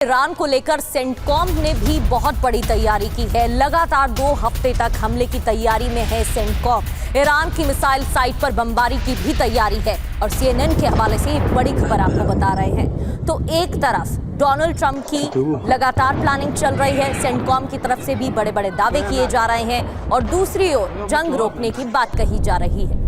Iran को लेकर CENTCOM ने भी बहुत बड़ी तैयारी की है। लगातार 2 हफ्ते तक हमले की तैयारी में है सेंटकॉम। ईरान की मिसाइल साइट पर बमबारी की भी तैयारी है और CNN के हवाले से एक बड़ी खबर आपको बता रहे हैं। तो एक तरफ डोनाल्ड ट्रंप की लगातार प्लानिंग चल रही है, सेंटकॉम की तरफ से भी बड़े बड़े दावे किए जा रहे हैं और दूसरी ओर जंग रोकने की बात कही जा रही है।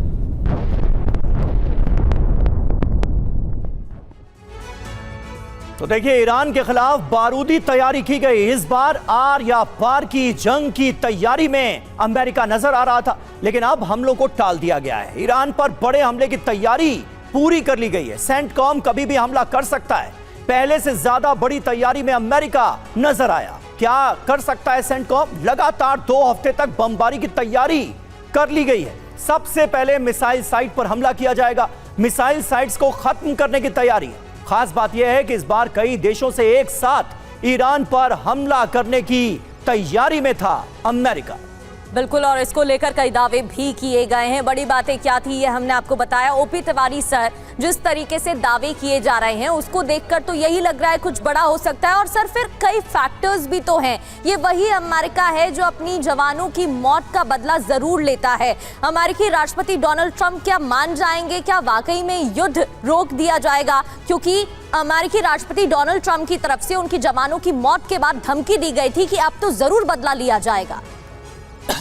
तो देखिए, ईरान के खिलाफ बारूदी तैयारी की गई। इस बार आर या पार की जंग की तैयारी में अमेरिका नजर आ रहा था, लेकिन अब हमलों को टाल दिया गया है। ईरान पर बड़े हमले की तैयारी पूरी कर ली गई है। सेंटकॉम कभी भी हमला कर सकता है। पहले से ज्यादा बड़ी तैयारी में अमेरिका नजर आया। क्या कर सकता है सेंटकॉम? लगातार 2 हफ्ते तक बमबारी की तैयारी कर ली गई है। सबसे पहले मिसाइल साइट पर हमला किया जाएगा। मिसाइल साइट्स को खत्म करने की तैयारी है। खास बात यह है कि इस बार कई देशों से एक साथ ईरान पर हमला करने की तैयारी में था अमेरिका। बिल्कुल, और इसको लेकर कई दावे भी किए गए हैं। बड़ी बातें क्या थी ये हमने आपको बताया। ओपी तिवारी सर, जिस तरीके से दावे किए जा रहे हैं उसको देखकर तो यही लग रहा है कुछ बड़ा हो सकता है। और सर, फिर कई फैक्टर्स भी तो हैं। ये वही अमेरिका है जो अपनी जवानों की मौत का बदला जरूर लेता है। अमेरिकी राष्ट्रपति डोनाल्ड ट्रंप क्या मान जाएंगे? क्या वाकई में युद्ध रोक दिया जाएगा? क्योंकि अमेरिकी राष्ट्रपति डोनाल्ड ट्रंप की तरफ से उनकी जवानों की मौत के बाद धमकी दी गई थी कि अब तो जरूर बदला लिया जाएगा।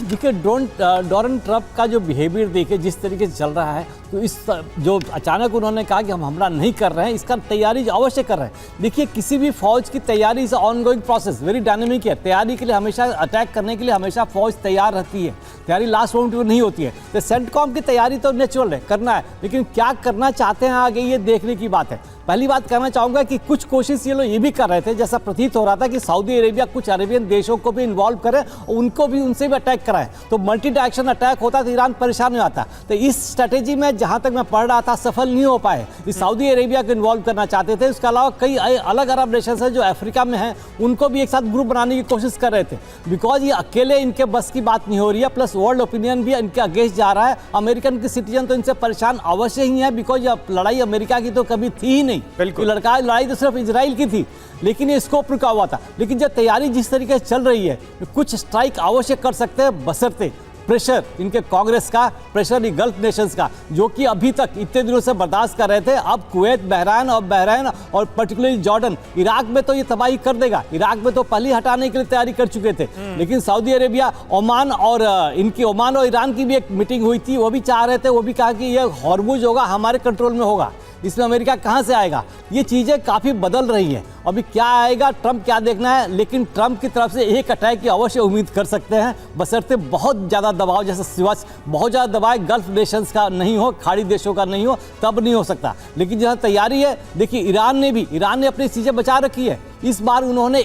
देखिए, डोनाल्ड ट्रंप का जो बिहेवियर देखिए, जिस तरीके से चल रहा है, तो इस जो अचानक उन्होंने कहा कि हम हमला नहीं कर रहे हैं, इसका तैयारी अवश्य कर रहे हैं। देखिए, किसी भी फौज की तैयारी is ongoing process, very dynamic है। तैयारी के लिए हमेशा, अटैक करने के लिए हमेशा फौज तैयार रहती है। तैयारी लास्ट मोमेंट पर नहीं होती है। तो सेंटकॉम की तैयारी तो नेचुरल है, करना है, लेकिन क्या करना चाहते हैं आगे, ये देखने की बात है। पहली बात कहना चाहूँगा कि कुछ कोशिश ये लोग ये भी कर रहे थे, जैसा प्रतीत हो रहा था कि सऊदी अरेबिया कुछ अरेबियन देशों को भी इन्वॉल्व करे और उनको भी, उनसे भी अटैक कराए, तो मल्टी डायरेक्शन अटैक होता तो ईरान परेशान हो जाता। तो इस स्ट्रेटेजी में जहाँ तक मैं पढ़ रहा था सफल नहीं हो पाए। इस सऊदी अरेबिया को इन्वॉल्व करना चाहते थे। उसके अलावा कई अलग अरब नेशन है जो अफ्रीका में हैं, उनको भी एक साथ ग्रुप बनाने की कोशिश कर रहे थे। बिकॉज ये अकेले इनके बस की बात नहीं हो रही है, प्लस वर्ल्ड ओपिनियन भी इनके अगेंस्ट जा रहा है। अमेरिकन के सिटीजन तो इनसे परेशान अवश्य ही है, बिकॉज लड़ाई अमेरिका की तो कभी थी ही नहीं। बिल्कुल, लड़ाई तो सिर्फ इजराइल की थी, लेकिन ये स्कोप रुका हुआ था। लेकिन जब तैयारी जिस तरीके से चल रही है, कुछ स्ट्राइक अवश्य कर सकते हैं, बशर्ते प्रेशर इनके कांग्रेस का, प्रेशर गल्फ नेशंस का, जो कि अभी तक इतने दिनों से बर्दाश्त कर रहे थे। अब कुवैत, बहराइन और पर्टिकुलरली जॉर्डन, इराक में तो ये तबाही कर देगा। इराक में तो पहले हटाने के लिए तैयारी कर चुके थे, लेकिन सऊदी अरेबिया, ओमान और ओमान और ईरान की भी एक मीटिंग हुई थी। वो भी चाह रहे थे, वो भी कहा कि ये हॉर्मुज होगा, हमारे कंट्रोल में होगा, इसमें अमेरिका कहाँ से आएगा। ये चीज़ें काफ़ी बदल रही हैं। अभी क्या आएगा, ट्रंप क्या देखना है, लेकिन ट्रंप की तरफ से एक अटैक की अवश्य उम्मीद कर सकते हैं, बशर्ते बहुत ज़्यादा दबाव, जैसे सिवाच बहुत ज़्यादा दबाव गल्फ नेशंस का नहीं हो, खाड़ी देशों का नहीं हो, तब नहीं हो सकता। लेकिन जहाँ तैयारी है, देखिए ईरान ने अपनी चीज़ें बचा रखी है। इस बार उन्होंने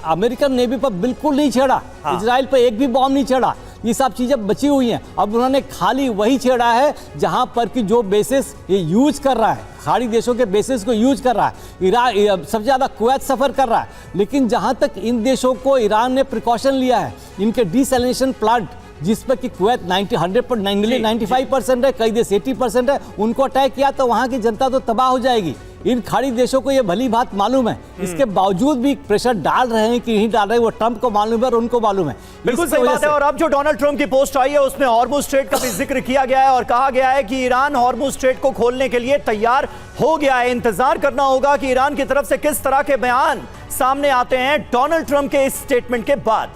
अमेरिकन नेवी पर बिल्कुल नहीं छेड़ा, इजराइल पर एक भी बॉम्ब नहीं छेड़ा। ये सब चीज़ें बची हुई हैं। अब उन्होंने खाली वही छेड़ा है जहां पर कि जो बेसिस ये यूज कर रहा है, खाड़ी देशों के बेसिस को यूज कर रहा है। ईरान सबसे ज़्यादा कुवैत सफ़र कर रहा है, लेकिन जहां तक इन देशों को ईरान ने प्रिकॉशन लिया है, इनके डिसैलिनेशन प्लांट जिस पर कि कुवैत 95% है, कई देश 80% है, उनको अटैक किया तो वहाँ की जनता तो तबाह हो जाएगी। इन खाड़ी देशों को ये भली बात मालूम है, इसके बावजूद भी प्रेशर डाल रहे हैं कि नहीं डाल रहे हैं, वो ट्रंप को मालूम है और उनको मालूम है। बिल्कुल सही बात है। और अब जो डोनाल्ड ट्रंप की पोस्ट आई है उसमें हॉर्मुज स्ट्रेट का भी जिक्र किया गया है और कहा गया है कि ईरान हॉर्मुज स्ट्रेट को खोलने के लिए तैयार हो गया है। इंतजार करना होगा कि ईरान की तरफ से किस तरह के बयान सामने आते हैं डोनाल्ड ट्रंप के इस स्टेटमेंट के बाद।